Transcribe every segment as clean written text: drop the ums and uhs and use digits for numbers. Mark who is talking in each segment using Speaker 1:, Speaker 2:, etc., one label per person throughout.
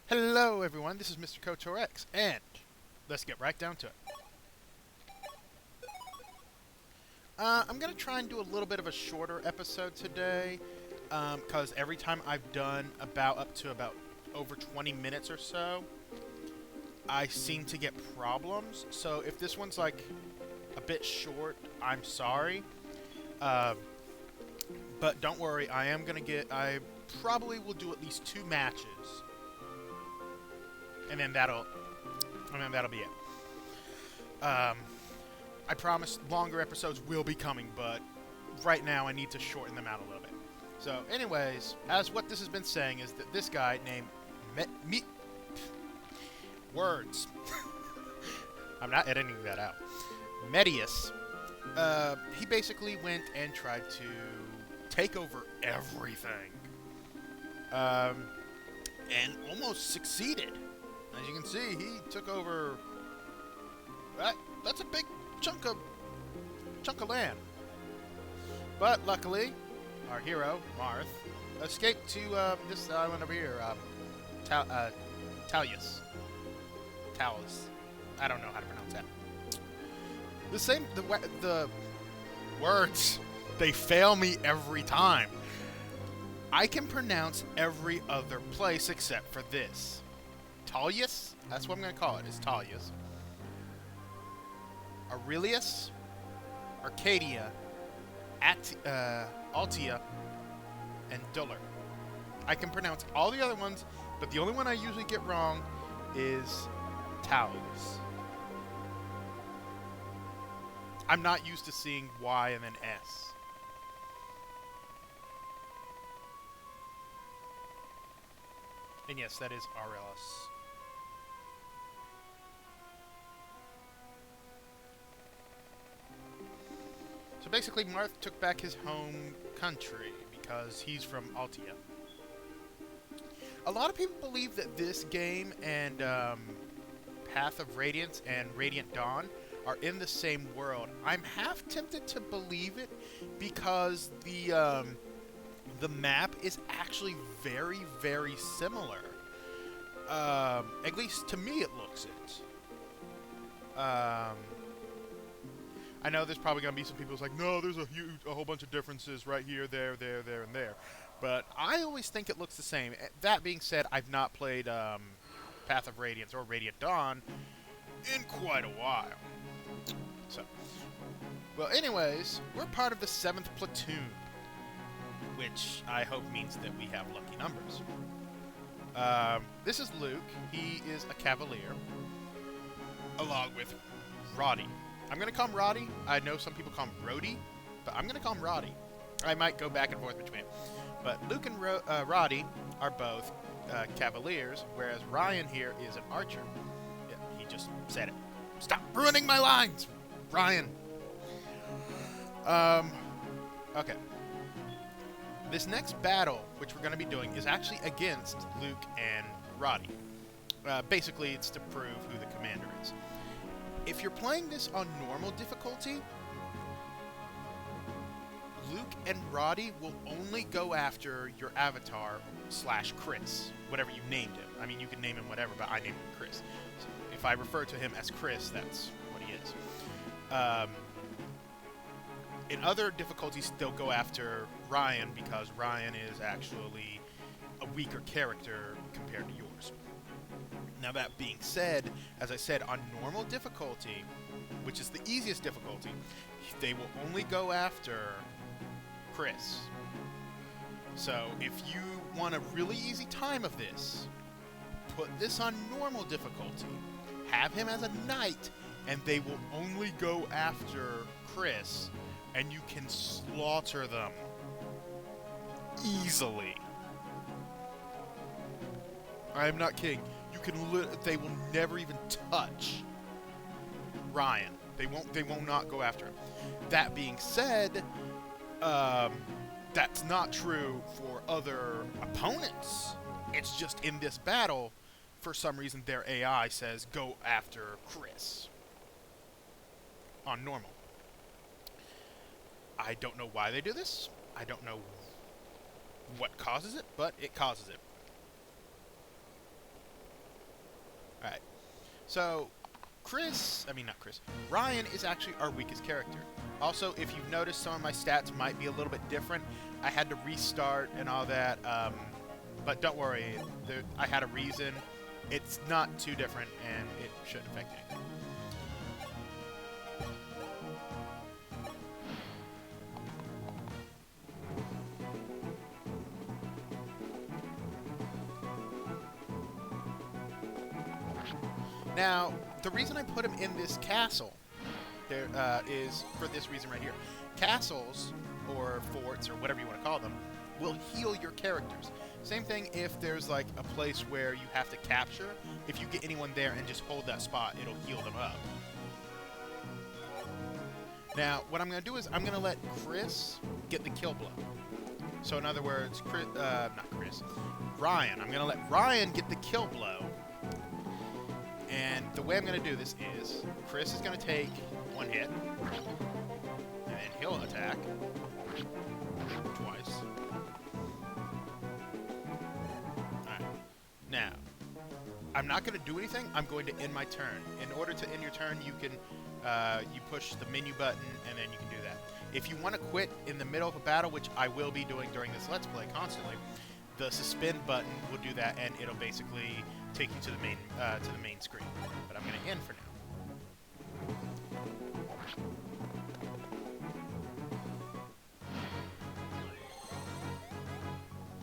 Speaker 1: Hello everyone, this is MrKotorX, and let's get right down to it. I'm going to try and do a little bit of a shorter episode today, because every time I've done up to about over 20 minutes or so, I seem to get problems. So if this one's like a bit short, I'm sorry. Uh, but don't worry, I probably will do at least 2 matches, and then that'll be it. I promise longer episodes will be coming, but right now I need to shorten them out a little bit. So, anyways, as what this has been saying is that this guy named Words. I'm not editing that out. Medius. He basically went and tried to take over everything. And almost succeeded. As you can see, he took over. That's a big chunk of land. But luckily, our hero Marth escaped to this island over here, Talus. I don't know how to pronounce that. The words, they fail me every time. I can pronounce every other place except for this. Talus? That's what I'm going to call it, is Talus. Aurelius, Arcadia, Altia, and Duller. I can pronounce all the other ones, but the only one I usually get wrong is Talus. I'm not used to seeing Y and then S. And yes, that is Aurelius. So basically, Marth took back his home country because he's from Altia. A lot of people believe that this game and Path of Radiance and Radiant Dawn are in the same world. I'm half tempted to believe it because the map is actually very, very similar. At least to me, it looks it. I know there's probably going to be some people who's like, no, there's a whole bunch of differences right here, there, and there. But I always think it looks the same. That being said, I've not played Path of Radiance or Radiant Dawn in quite a while. So, well, anyways, we're part of the 7th Platoon, which I hope means that we have lucky numbers. This is Luke. He is a Cavalier, along with Roddy. I'm going to call him Roddy. I know some people call him Rhodey, but I'm going to call him Roddy. I might go back and forth between them. But Luke and Roddy are both Cavaliers, whereas Ryan here is an archer. Yeah, he just said it. Stop ruining my lines, Ryan. Okay. This next battle, which we're going to be doing, is actually against Luke and Roddy. Basically, it's to prove who the commander is. If you're playing this on normal difficulty, Luke and Roddy will only go after your avatar / Chris, whatever you named him. I mean, you can name him whatever, but I named him Chris. So if I refer to him as Chris, that's what he is. In other difficulties, they'll go after Ryan because Ryan is actually a weaker character compared to yours. Now, that being said, as I said, on normal difficulty, which is the easiest difficulty, they will only go after Chris. So, if you want a really easy time of this, put this on normal difficulty, have him as a knight, and they will only go after Chris, and you can slaughter them easily. I am not kidding. They will never even touch Ryan. They will not go after him. That being said, that's not true for other opponents. It's just in this battle, for some reason, their AI says go after Chris on normal. I don't know why they do this. I don't know what causes it, but it causes it. So, not Chris, Ryan is actually our weakest character. Also, if you've noticed, some of my stats might be a little bit different. I had to restart and all that, but don't worry, I had a reason. It's not too different, and it shouldn't affect anything. Now, the reason I put him in this castle is for this reason right here. Castles, or forts, or whatever you want to call them, will heal your characters. Same thing if there's like a place where you have to capture. If you get anyone there and just hold that spot, it'll heal them up. Now, what I'm going to do is I'm going to let Chris get the kill blow. So in other words, Ryan. I'm going to let Ryan get the kill blow. And the way I'm going to do this is, Chris is going to take one hit, and then he'll attack twice. Alright. Now, I'm not going to do anything. I'm going to end my turn. In order to end your turn, you can you push the menu button, and then you can do that. If you want to quit in the middle of a battle, which I will be doing during this Let's Play constantly, the suspend button will do that, and it'll basically take you to the main screen. But I'm going to end for now.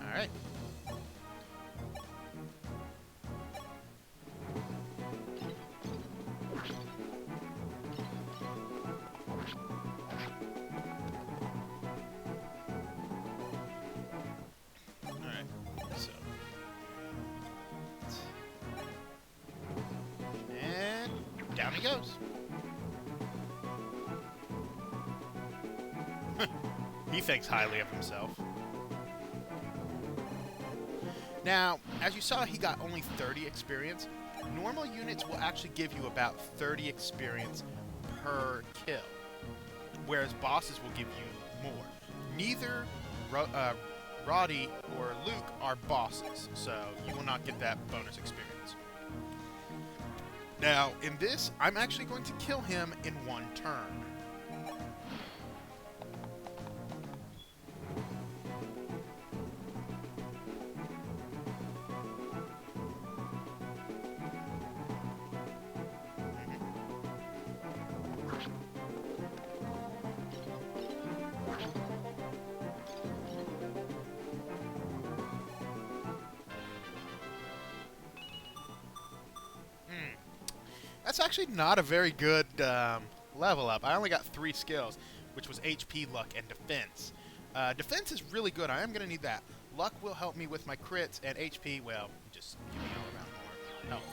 Speaker 1: All right. Down he goes. He thinks highly of himself. Now, as you saw, he got only 30 experience. Normal units will actually give you about 30 experience per kill, whereas bosses will give you more. Neither Roddy or Luke are bosses, so you will not get that bonus experience. Now, in this, I'm actually going to kill him in one turn. That's actually not a very good level up. I only got 3 skills, which was HP, Luck, and Defense. Defense is really good. I am going to need that. Luck will help me with my crits, and HP, well, just give me all around more health.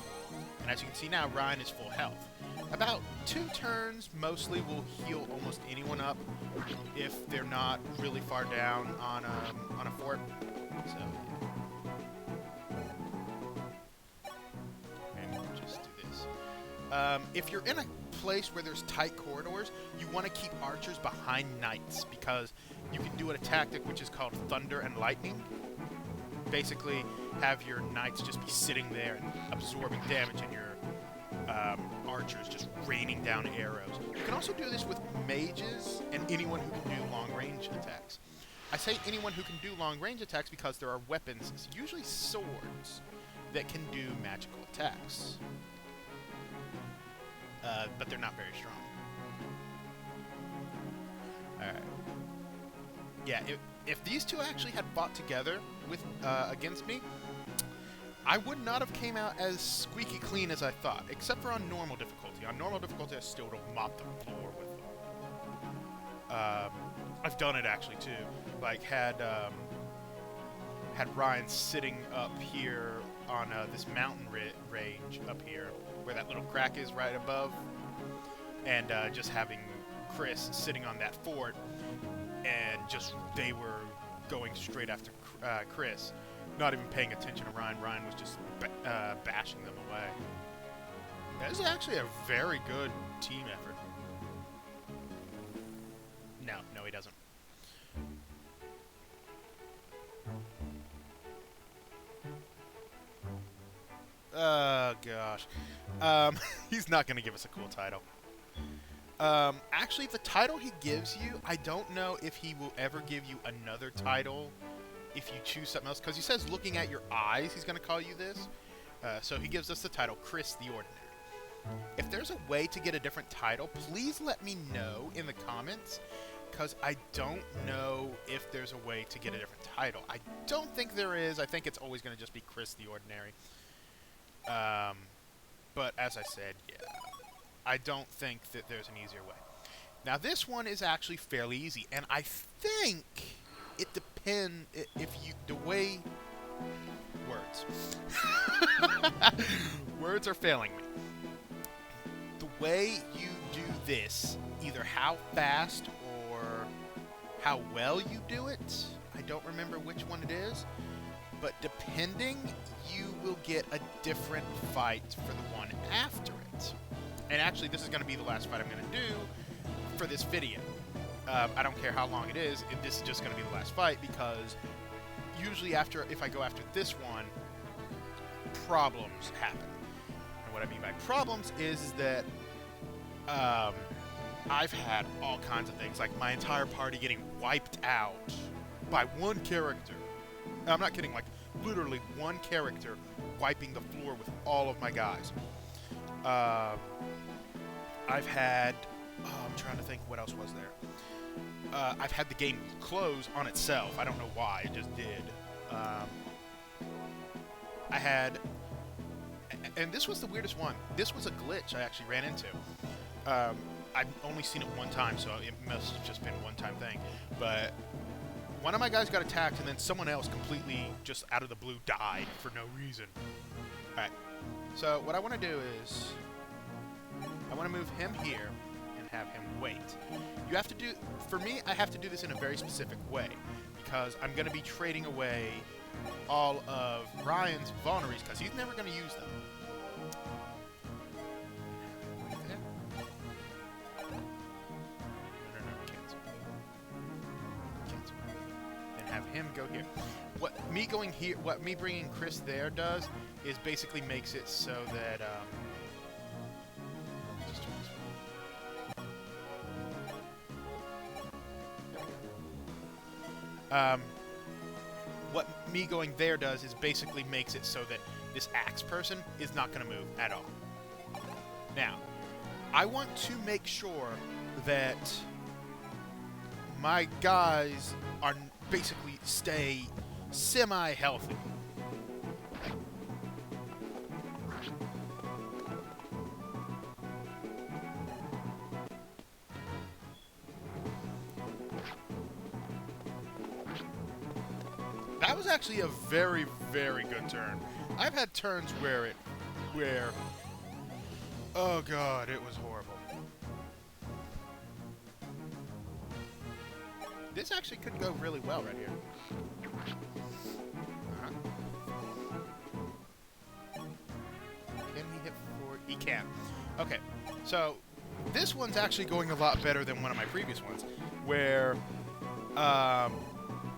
Speaker 1: And as you can see now, Ryan is full health. About 2 turns mostly will heal almost anyone up if they're not really far down on a fort. So, yeah. If you're in a place where there's tight corridors, you want to keep archers behind knights, because you can do a tactic which is called Thunder and Lightning. Basically, have your knights just be sitting there and absorbing damage, and your archers just raining down arrows. You can also do this with mages and anyone who can do long-range attacks. I say anyone who can do long-range attacks because there are weapons, usually swords, that can do magical attacks. But they're not very strong. Alright. Yeah, if these two actually had fought together with against me, I would not have came out as squeaky clean as I thought, except for on normal difficulty. On normal difficulty, I still would have mopped the floor with them. I've done it actually too. Like had Ryan sitting up here on this mountain range up here, where that little crack is right above, and just having Chris sitting on that fort, and just they were going straight after Chris, not even paying attention to Ryan. Ryan was just bashing them away. That is actually a very good team effort. No, he doesn't. Gosh. He's not going to give us a cool title. Actually, the title he gives you, I don't know if he will ever give you another title if you choose something else. Because he says looking at your eyes, he's going to call you this. So he gives us the title, Chris the Ordinary. If there's a way to get a different title, please let me know in the comments. Because I don't know if there's a way to get a different title. I don't think there is. I think it's always going to just be Chris the Ordinary. But as I said, yeah, I don't think that there's an easier way. Now this one is actually fairly easy, and I think it depends if you the way words words are failing me. The way you do this, either how fast or how well you do it, I don't remember which one it is, but depending, you will get a different fight for the one after it. And actually, this is going to be the last fight I'm going to do for this video. I don't care how long it is, this is just going to be the last fight, because usually if I go after this one, problems happen. And what I mean by problems is that I've had all kinds of things, like my entire party getting wiped out by one character. I'm not kidding, like literally one character wiping the floor with all of my guys. I've had, I'm trying to think what else was there. I've had the game close on itself. I don't know why, it just did. I had, and this was the weirdest one. This was a glitch I actually ran into. I've only seen it one time, so it must have just been a one-time thing. But one of my guys got attacked, and then someone else completely, just out of the blue, died for no reason. Alright, so what I want to do is, I want to move him here and have him wait. You have to do, for me, I have to do this in a very specific way, because I'm going to be trading away all of Ryan's vulneries, because he's never going to use them. Have him go here. What me bringing Chris there does is basically makes it so that what me going there does is basically makes it so that this axe person is not going to move at all. Now, I want to make sure that my guys are basically stay semi-healthy. That was actually a very, very good turn. I've had turns where oh god, it was horrible. This actually could go really well right here. Can he hit forward? He can. Okay, so this one's actually going a lot better than one of my previous ones, where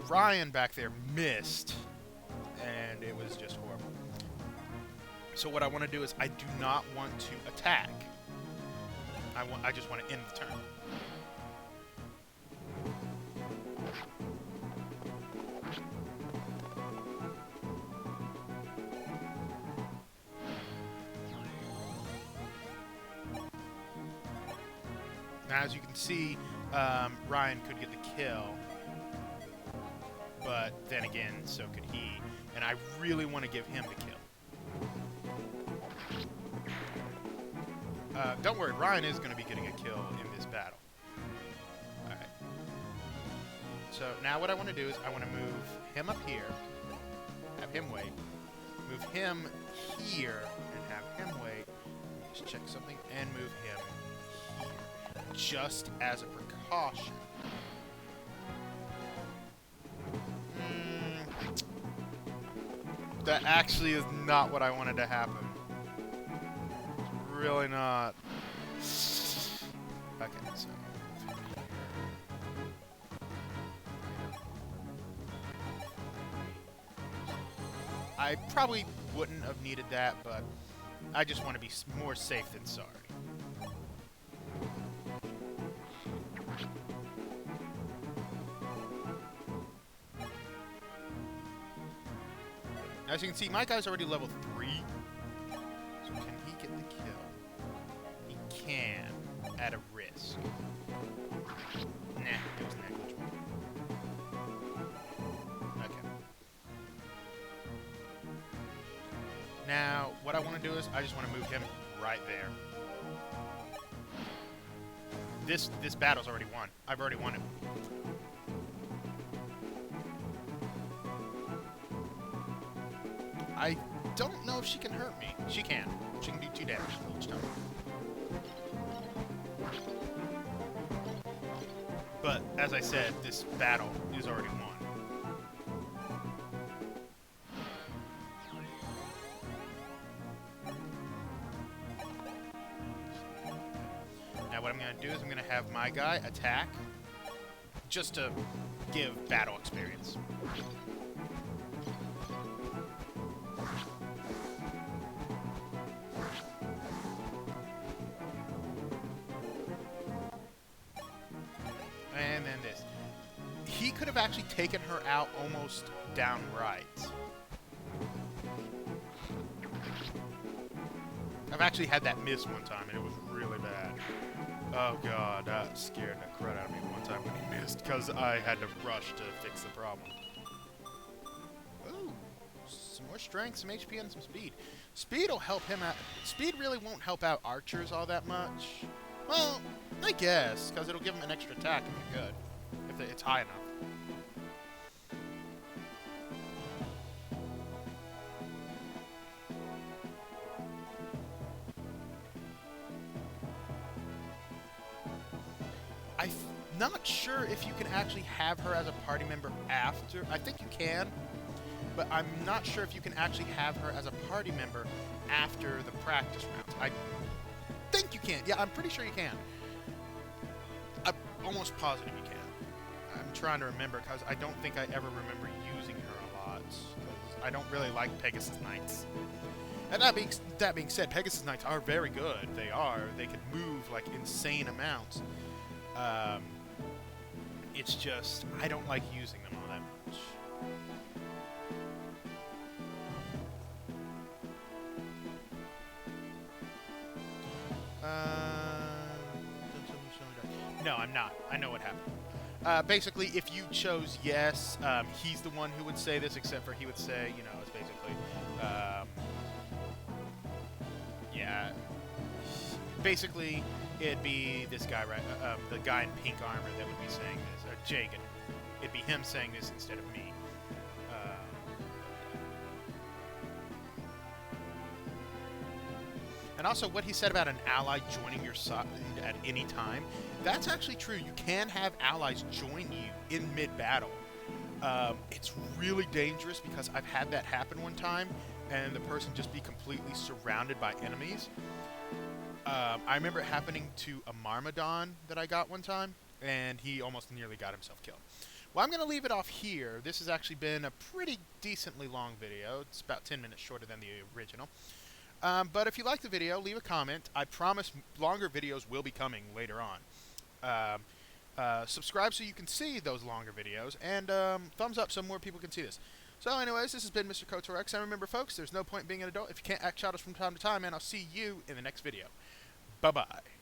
Speaker 1: Ryan back there missed, and it was just horrible. So what I want to do is I do not want to attack. I just want to end the turn. Now, as you can see, Ryan could get the kill, but then again, so could he, and I really want to give him the kill. Don't worry, Ryan is going to be getting a kill in this battle. Alright. So now what I want to do is I want to move him up here, have him wait, move him here, and have him wait, just check something, and move him just as a precaution. That actually is not what I wanted to happen. It's really not. Okay, so I probably wouldn't have needed that, but I just want to be more safe than sorry. As you can see, my guy's already level 3. So can he get the kill? He can, at a risk. Nah, it was negligible. Okay. Now, what I want to do is, I just want to move him right there. This battle's already won. I've already won it. I don't know if she can hurt me. She can. She can do 2 damage each time. But, as I said, this battle is already won. Now what I'm going to do is I'm going to have my guy attack, just to give battle experience. And then this. He could have actually taken her out almost downright. I've actually had that miss one time, and it was really bad. Oh god, that scared the crud out of me one time when he missed, because I had to rush to fix the problem. Ooh, some more strength, some HP, and some speed. Speed will help him out. Speed really won't help out archers all that much. Well, I guess, because it'll give him an extra attack if you're good. If it's high enough. I'm not sure if you can actually have her as a party member after. I think you can, but I'm not sure if you can actually have her as a party member after the practice rounds. I think you can. Yeah, I'm pretty sure you can. I'm almost positive you can. I'm trying to remember because I don't think I ever remember using her a lot. Because I don't really like Pegasus Knights. And that being said, Pegasus Knights are very good. They are. They can move like insane amounts. It's just I don't like using them all that much. No, I'm not. I know what happened. Basically, if you chose yes, he's the one who would say this, except for he would say, you know, it's basically, yeah. Basically, it'd be this guy, right? The guy in pink armor that would be saying this, or Jagan. It'd be him saying this instead of me. And also, what he said about an ally joining your side at any time, that's actually true. You can have allies join you in mid-battle. It's really dangerous because I've had that happen one time, and the person just be completely surrounded by enemies. I remember it happening to a Marmadon that I got one time, and he almost nearly got himself killed. Well, I'm going to leave it off here. This has actually been a pretty decently long video. It's about 10 minutes shorter than the original. But if you like the video, leave a comment. I promise longer videos will be coming later on. Subscribe so you can see those longer videos, and thumbs up so more people can see this. So anyways, this has been MrKotorX, and remember folks, there's no point being an adult if you can't act childish from time to time, and I'll see you in the next video. Bye-bye.